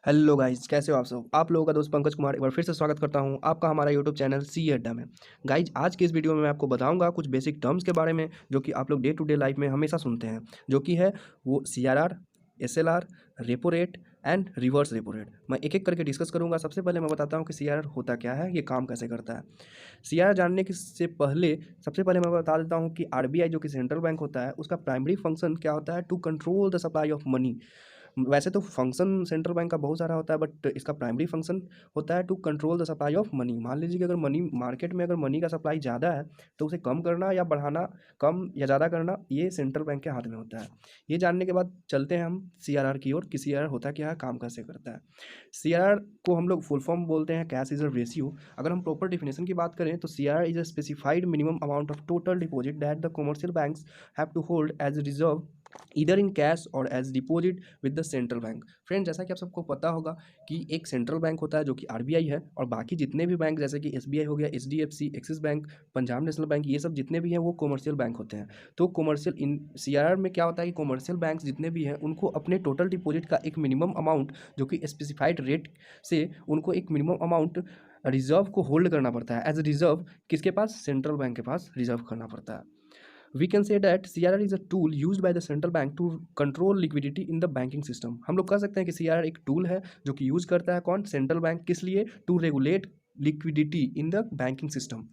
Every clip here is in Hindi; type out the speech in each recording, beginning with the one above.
हेलो गाइज, कैसे हो आप सब। आप लोगों का दोस्त पंकज कुमार एक बार फिर से स्वागत करता हूं आपका हमारा यूट्यूब चैनल सी अड्डा में। गाइज, आज के इस वीडियो में मैं आपको बताऊंगा कुछ बेसिक टर्म्स के बारे में जो कि आप लोग डे टू डे लाइफ में हमेशा सुनते हैं, जो कि है वो CRR, SLR, repo rate and reverse repo rate. मैं एक एक करके डिस्कस करूंगा। सबसे पहले मैं बताता हूँ कि CRR होता क्या है, ये काम कैसे करता है। CRR जानने के से पहले सबसे पहले मैं बता देता हूँ कि RBI जो कि सेंट्रल बैंक होता है, उसका प्राइमरी फंक्शन क्या होता है, to control the supply of money. वैसे तो फंक्शन सेंट्रल बैंक का बहुत सारा होता है, बट इसका प्राइमरी फंक्शन होता है to control the supply of money. मान लीजिए कि अगर मनी मार्केट में अगर मनी का सप्लाई ज़्यादा है तो उसे कम करना या बढ़ाना, कम या ज़्यादा करना, ये सेंट्रल बैंक के हाथ में होता है। ये जानने के बाद चलते हैं हम CRR की ओर कि CRR होता क्या है, काम कैसे करता है। CRR को हम लोग फुल फॉर्म बोलते हैं कैश रिजर्व रेशियो। अगर हम प्रॉपर डिफिनेशन की बात करें तो CRR is a specified minimum amount of total deposit that the commercial banks have to hold as reserve इधर इन कैश और as deposit with the central bank. Friend, जैसा कि आप सबको पता होगा कि एक सेंट्रल बैंक होता है जो कि RBI है, और बाकी जितने भी बैंक जैसे कि SBI हो गया, HDFC, axis bank, Punjab national bank, ये सब जितने भी हैं वो कॉमर्शियल बैंक होते हैं। तो कॉमर्शियल इन CRR में क्या होता है कि कॉमर्शियल बैंक जितने भी हैं उनको अपने टोटल डिपॉजिट का एक मिनिमम अमाउंट, जो कि स्पेसिफाइड रेट से उनको एक मिनिमम अमाउंट रिजर्व को होल्ड करना पड़ता है। एज रिजर्व किसके पास, सेंट्रल बैंक के पास रिजर्व करना पड़ता है। We can say that CRR is a tool used by the central bank to control liquidity in the banking system। हम लोग कह सकते हैं कि CRR एक टूल है जो कि यूज करता है कौन, सेंट्रल बैंक। किस लिए, to regulate liquidity in the banking system.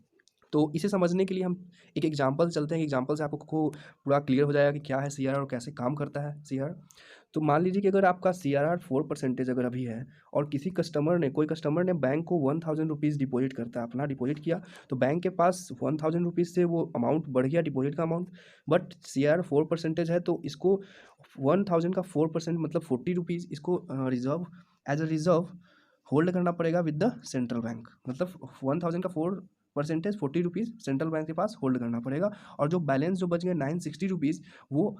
तो इसे समझने के लिए हम एक एग्जांपल चलते हैं। एग्जांपल से आपको पूरा क्लियर हो जाएगा कि क्या है CRR और कैसे काम करता है CRR। तो मान लीजिए कि अगर आपका CRR 4% अगर अभी है, और किसी कस्टमर ने, कोई कस्टमर ने बैंक को 1000 रुपीज़ डिपॉजिट करता है, अपना डिपॉजिट किया, तो बैंक के पास 1000 रुपीज़ से वो अमाउंट बढ़ गया, डिपॉजिट का अमाउंट। बट CRR 4% है, तो इसको 1000 का 4% मतलब 40 रुपीज़ इसको reserve, as a reserve hold करना पड़ेगा विद द सेंट्रल बैंक। मतलब 1000 का 4% 40 रुपीज़ सेंट्रल बैंक के पास होल्ड करना पड़ेगा। और जो बैलेंस जो बच गए 960 रुपीज़, वो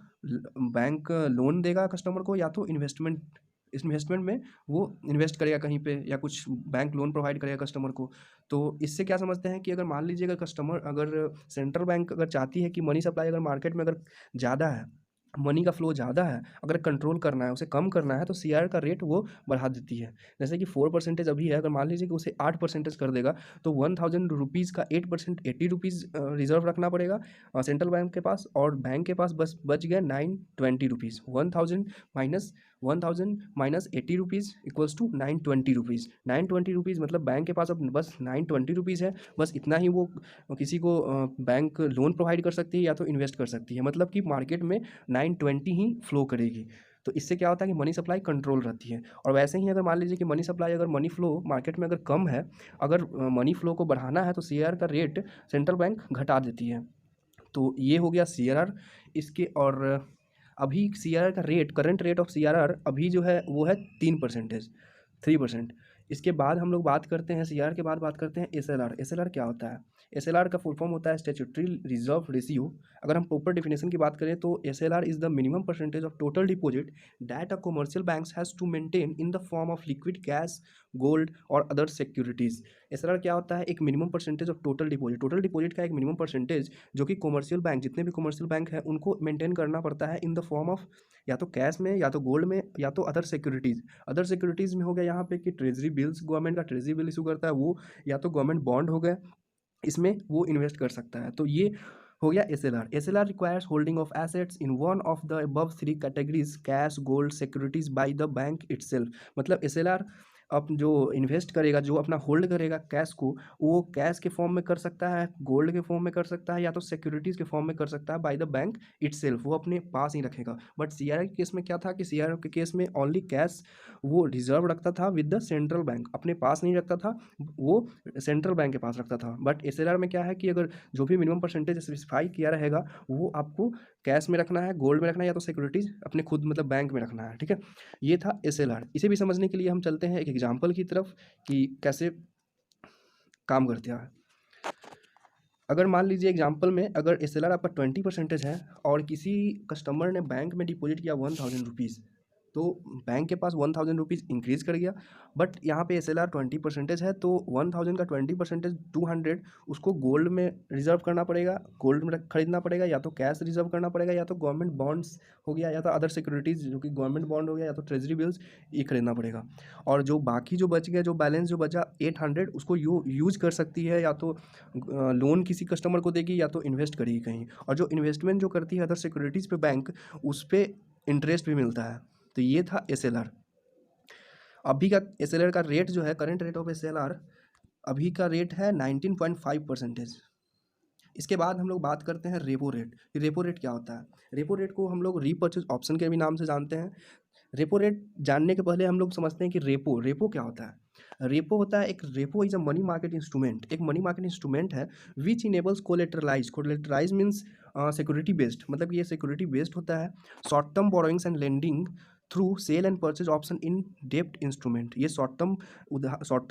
बैंक लोन देगा कस्टमर को, या तो इन्वेस्टमेंट में वो इन्वेस्ट करेगा कहीं पे, या कुछ बैंक लोन प्रोवाइड करेगा कस्टमर को। तो इससे क्या समझते हैं कि अगर मान लीजिए अगर कस्टमर, अगर सेंट्रल बैंक अगर चाहती है कि मनी सप्लाई अगर मार्केट में अगर ज़्यादा है, मनी का फ्लो ज़्यादा है, अगर कंट्रोल करना है, उसे कम करना है, तो CRR का रेट वो बढ़ा देती है। जैसे कि 4% अभी है, अगर मान लीजिए कि उसे 8% कर देगा, तो 1000 रुपीज़ का 8% 80 रुपीज़ रिजर्व रखना पड़ेगा सेंट्रल बैंक के पास। और बैंक के पास बस बच गया 920 रुपीज़। 1000 माइनस 80 rupees equals to 920 rupees. 920 rupees मतलब बैंक के पास अब बस 920 रुपीज़ है। बस इतना ही वो किसी को बैंक लोन प्रोवाइड कर सकती है या तो इन्वेस्ट कर सकती है। मतलब कि मार्केट में 920 ही फ्लो करेगी। तो इससे क्या होता है कि मनी सप्लाई कंट्रोल रहती है। और वैसे ही अगर मान लीजिए कि मनी सप्लाई, अगर मनी फ्लो मार्केट में अगर कम है, अगर मनी फ्लो को बढ़ाना है, तो CRR का रेट सेंट्रल बैंक घटा देती है। तो ये हो गया CRR इसके। और अभी CRR का rate, current rate of CRR अभी जो है वो है 3%। इसके बाद हम लोग बात करते हैं, CRR के बाद बात करते हैं SLR। SLR क्या होता है, SLR का फुल फॉर्म होता है स्टैट्यूटरी रिजर्व रेशियो। अगर हम प्रॉपर डेफिनेशन की बात करें तो SLR is the minimum percentage of total deposit that a commercial banks has to maintain in the form of liquid cash, gold और अदर सिक्योरिटीज़। SLR क्या होता है, एक minimum percentage of total deposit, total deposit का एक मिनिमम परसेंटेज जो कि कमर्शियल बैंक, जितने भी कमर्शियल बैंक है उनको मेंटेन करना पड़ता है इन द फॉर्म ऑफ या तो कैश में, या तो गोल्ड में, या तो अदर सिक्योरिटीज़। अदर सिक्योरिटीज़ में हो गया यहाँ पे कि ट्रेजरी बिल्स, गवर्नमेंट का ट्रेजरी बिल इशू करता है वो, या तो गवर्नमेंट बॉन्ड हो गए, इसमें वो इन्वेस्ट कर सकता है। तो ये हो गया SLR। SLR requires holding of assets in one of the above 3 categories, cash, gold, securities by the bank itself. मतलब SLR अब जो इन्वेस्ट करेगा, जो अपना होल्ड करेगा कैश को, वो कैश के फॉर्म में कर सकता है, गोल्ड के फॉर्म में कर सकता है, या तो सिक्योरिटीज़ के फॉर्म में कर सकता है बाय द बैंक इटसेल्फ, वो अपने पास ही रखेगा। बट CRR के केस में क्या था कि CRR के केस में ओनली कैश वो रिजर्व रखता था विद द सेंट्रल बैंक, अपने पास नहीं रखता था, वो सेंट्रल बैंक के पास रखता था। बट SLR में क्या है कि अगर जो भी मिनिमम परसेंटेज स्पेसिफाई किया रहेगा वो आपको कैश में रखना है, गोल्ड में रखना है, या तो सिक्योरिटीज़ अपने खुद मतलब बैंक में रखना है। ठीक है, ये था SLR। इसे भी समझने के लिए हम चलते हैं एक एग्जाम्पल की तरफ कि कैसे काम करते हैं। अगर मान लीजिए एग्जाम्पल में अगर SLR आपका 20% है, और किसी कस्टमर ने बैंक में डिपॉजिट किया 1000 रुपीज़, तो बैंक के पास 1000 रुपीज़ इंक्रीज़ कर गया, बट यहाँ पे SLR 20% है, तो 1000 का 20% 200 उसको गोल्ड में रिजर्व करना पड़ेगा, गोल्ड में खरीदना पड़ेगा, या तो कैश रिजर्व करना पड़ेगा, या तो गवर्नमेंट बॉन्ड्स हो गया, या तो अदर सिक्योरिटीज़ जो कि गवर्नमेंट बॉन्ड हो गया, या तो ट्रेजरी बिल्स, ये खरीदना पड़ेगा। और जो बाकी जो बच गया, जो बैलेंस जो बचा 800, उसको यूज कर सकती है, या तो लोन किसी कस्टमर को देगी, या तो इन्वेस्ट करेगी कहीं। और जो इन्वेस्टमेंट जो करती है अदर सिक्योरिटीज़ पे बैंक, उस पर इंटरेस्ट भी मिलता है। तो ये था SLR। अभी का SLR का रेट जो है, करंट रेट ऑफ SLR अभी का रेट है 19.5%। इसके बाद हम लोग बात करते हैं रेपो रेट। रेपो रेट क्या होता है? रेपो रेट को हम लोग रीपर्चेज ऑप्शन के भी नाम से जानते हैं। रेपो रेट जानने के पहले हम लोग समझते हैं कि रेपो क्या होता है। रेपो होता है repo is a money market instrument. एक मनी मार्केट इंस्ट्रूमेंट है which enables collateralize means security based, मतलब ये सिक्योरिटी बेस्ड होता है। Short term borrowings and lending through sale and purchase option in डेप्ट इंस्ट्रूमेंट। ये शॉर्ट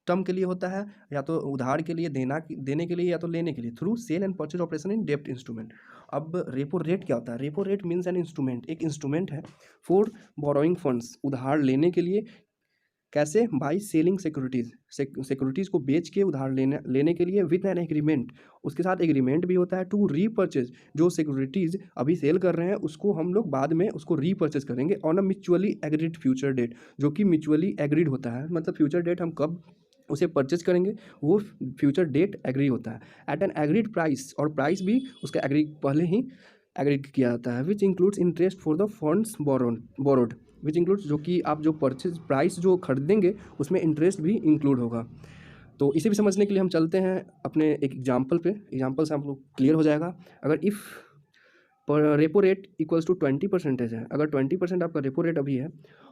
टर्म के लिए होता है, या तो उधार के लिए देने के लिए, या तो लेने के लिए, through sale and purchase operation in डेप्ट इंस्ट्रूमेंट। अब रेपो रेट क्या होता है? Repo rate means an instrument, एक इंस्ट्रूमेंट है फॉर बोरोइंग फंड्स, उधार लेने के लिए। कैसे? बाई सेलिंग सिक्योरिटीज़ को बेच के उधार लेने के लिए, विथ एन एग्रीमेंट, उसके साथ एग्रीमेंट भी होता है, टू रीपर्चेज, जो सिक्योरिटीज़ अभी सेल कर रहे हैं उसको हम लोग बाद में उसको रीपर्चेज करेंगे on a mutually agreed future date, जो कि म्यूचुअली एग्रीड होता है। मतलब फ्यूचर डेट हम कब उसे परचेज करेंगे वो फ्यूचर डेट एग्री होता है, एट एन एग्रीड प्राइस, और प्राइस भी उसका एग्री पहले ही एग्री किया जाता है, विच includes interest for the funds borrowed, which includes, जो कि आप जो परचेज प्राइस जो खरीदेंगे उसमें इंटरेस्ट भी इंक्लूड होगा। तो इसे भी समझने के लिए हम चलते हैं अपने एक एग्जाम्पल पे। एग्जाम्पल से आप लोग क्लियर हो जाएगा। अगर इफ़ पर रेपो रेट इक्वल्स टू 20% है, अगर 20% आपका रेपो रेट अभी है,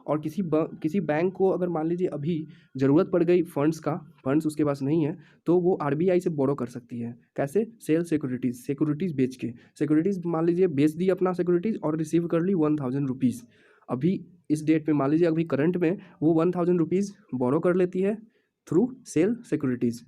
और किसी बैंक को अगर मान लीजिए अभी ज़रूरत पड़ गई फंड्स उसके पास नहीं है, तो वो RBI से बोरो कर सकती है। कैसे? सेल सिक्योरिटीज़ बेच के, सिक्योरिटीज़ मान लीजिए बेच दी अपना सिक्योरिटीज़ और रिसीव कर ली 1000 रुपीज़। अभी इस डेट पे मान लीजिए अभी करंट में वो 1000 रुपीज़ बोरो कर लेती है through sale securities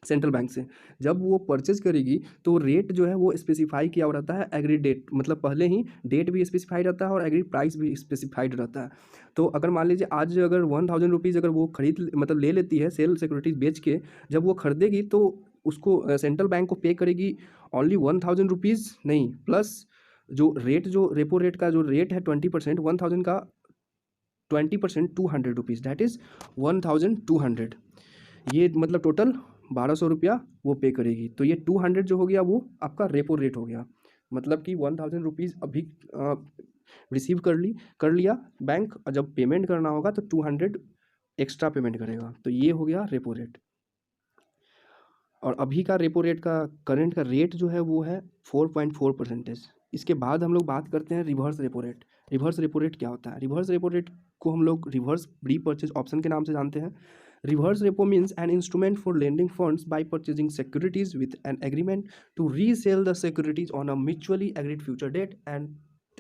central bank से। जब वो परचेज करेगी तो रेट जो है वो स्पेसिफाई किया हुआ रहता है, एग्री डेट, मतलब पहले ही डेट भी स्पेसिफाइड रहता है और एग्री प्राइस भी स्पेसिफाइड रहता है। तो अगर मान लीजिए आज अगर 1000 रुपीज़ अगर वो मतलब ले लेती है सेल सिक्योरिटीज़ बेच के, जब वो खरीदेगी तो उसको सेंट्रल बैंक को पे करेगी ओनली 1000 रुपीज़ नहीं, प्लस जो रेपो रेट का जो रेट है 20%, 1000 का 20% 200 रुपीज़, दैट इज़ 1200। ये मतलब टोटल 1200 रुपया वो पे करेगी। तो ये 200 जो हो गया वो आपका रेपो रेट हो गया, मतलब कि 1000 रुपीज़ अभी रिसीव कर लिया बैंक, और जब पेमेंट करना होगा तो 200 एक्स्ट्रा पेमेंट करेगा। तो ये हो गया रेपो रेट। और अभी का रेपो रेट का करंट का रेट जो है वो है 4.4%। इसके बाद हम लोग बात करते हैं reverse repo rate. Reverse repo rate क्या होता है? रिवर्स रेपो रेट को हम लोग रिवर्स रीपर्चेज ऑप्शन के नाम से जानते हैं। Reverse repo means an instrument for lending funds by purchasing securities with an agreement to resale the securities on a mutually agreed future date and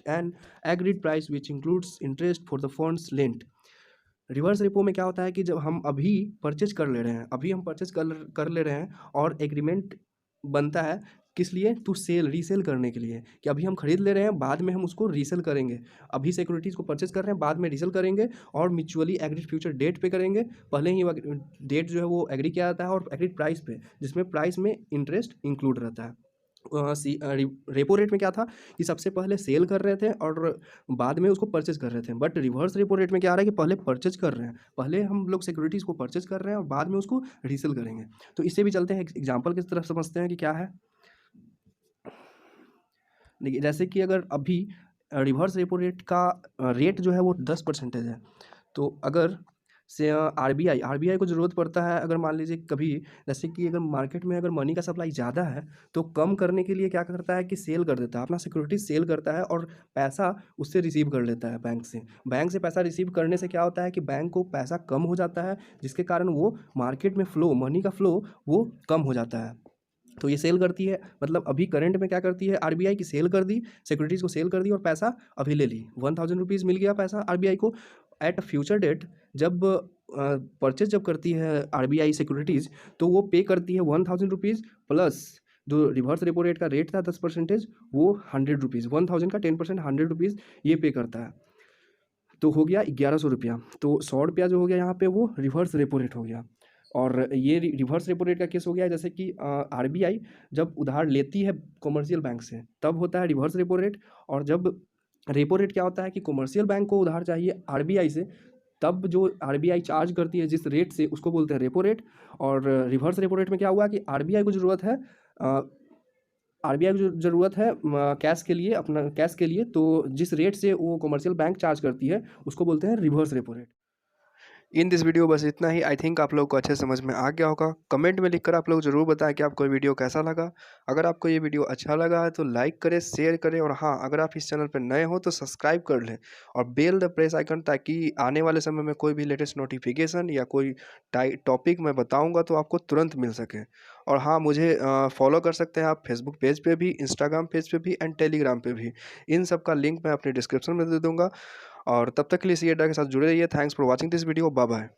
an agreed price which includes interest for the funds lent. Reverse repo में क्या होता है कि जब हम अभी परचेज कर ले रहे हैं, अभी हम परचेज कर ले रहे हैं, और एग्रीमेंट बनता है किस लिए? टू सेल, रीसेल करने के लिए, कि अभी हम खरीद ले रहे हैं, बाद में हम उसको रीसेल करेंगे। अभी सिक्योरिटीज़ को परचेज कर रहे हैं, बाद में रीसेल करेंगे, और म्यूचुअली एग्रीड फ्यूचर डेट पे करेंगे। पहले ही डेट जो है वो एग्री किया जाता है, और एग्रीड प्राइस पे, जिसमें प्राइस में इंटरेस्ट इंक्लूड रहता है। रेपो रेट में क्या था कि सबसे पहले सेल कर रहे थे और बाद में उसको परचेज कर रहे थे, बट रिवर्स रेपो रेट में क्या आ रहा है कि पहले परचेज कर रहे हैं, पहले हम लोग सिक्योरिटीज़ को परचेज कर रहे हैं और बाद में उसको रीसेल करेंगे। तो इससे भी चलते हैं, एग्जाम्पल की तरफ समझते हैं कि क्या है। देखिए, जैसे कि अगर अभी रिवर्स रेपो रेट का रेट जो है वो 10% है, तो अगर से आरबीआई को ज़रूरत पड़ता है, अगर मान लीजिए कभी, जैसे कि अगर मार्केट में अगर मनी का सप्लाई ज़्यादा है, तो कम करने के लिए क्या करता है कि सेल कर देता है, अपना सिक्योरिटी सेल करता है, और पैसा उससे रिसीव कर लेता है बैंक से पैसा रिसीव करने से क्या होता है कि बैंक को पैसा कम हो जाता है, जिसके कारण वो मार्केट में मनी का फ्लो वो कम हो जाता है। तो ये सेल करती है, मतलब अभी करंट में क्या करती है आरबीआई की, सेल कर दी, सिक्योरिटीज़ को सेल कर दी और पैसा अभी ले ली, 1000 रुपीज़ मिल गया पैसा आरबीआई को। एट अ फ्यूचर डेट जब परचेज जब करती है आरबीआई सिक्योरिटीज़, तो वो पे करती है 1000 रुपीज़, प्लस जो रिवर्स रेपो रेट का रेट था 10%, वो 100 रुपीज़, 1000 का 10% 100 रुपीज़ ये पे करता है। तो हो गया 1100 रुपया। तो 100 रुपया जो हो गया यहाँ पे वो रिवर्स रेपो रेट हो गया। और ये रिवर्स रेपो रेट का केस हो गया है, जैसे कि आरबीआई जब उधार लेती है कमर्शियल बैंक से तब होता है रिवर्स रेपो रेट। और जब रेपो रेट क्या होता है कि कमर्शियल बैंक को उधार चाहिए आरबीआई से, तब जो आरबीआई चार्ज करती है जिस रेट से, उसको बोलते हैं रेपो रेट। और रिवर्स रेपो रेट में क्या हुआ कि आरबीआई को ज़रूरत है आरबीआई को ज़रूरत है कैश के लिए, अपना कैश के लिए, तो जिस रेट से वो कमर्शियल बैंक चार्ज करती है उसको बोलते हैं reverse repo rate. In this video बस इतना ही। आई थिंक आप लोग को अच्छे समझ में आ गया होगा। कमेंट में लिखकर आप लोग ज़रूर बताएं कि आपको ये वीडियो कैसा लगा। अगर आपको ये वीडियो अच्छा लगा है तो लाइक करें, शेयर करें, और हाँ, अगर आप इस चैनल पर नए हो तो सब्सक्राइब कर लें और बेल द प्रेस आइकन, ताकि आने वाले समय में कोई भी लेटेस्ट नोटिफिकेशन या कोई टॉपिक मैं बताऊँगा तो आपको तुरंत मिल सके। और हाँ, मुझे फॉलो कर सकते हैं आप फेसबुक पेज पे भी, इंस्टाग्राम पेज पे भी एंड टेलीग्राम पे भी। इन सब का लिंक मैं अपने डिस्क्रिप्शन में दे दूँगा। और तब तक के लिए सी अड्डा के साथ जुड़े रहिए। Thanks for watching this video. Bye bye.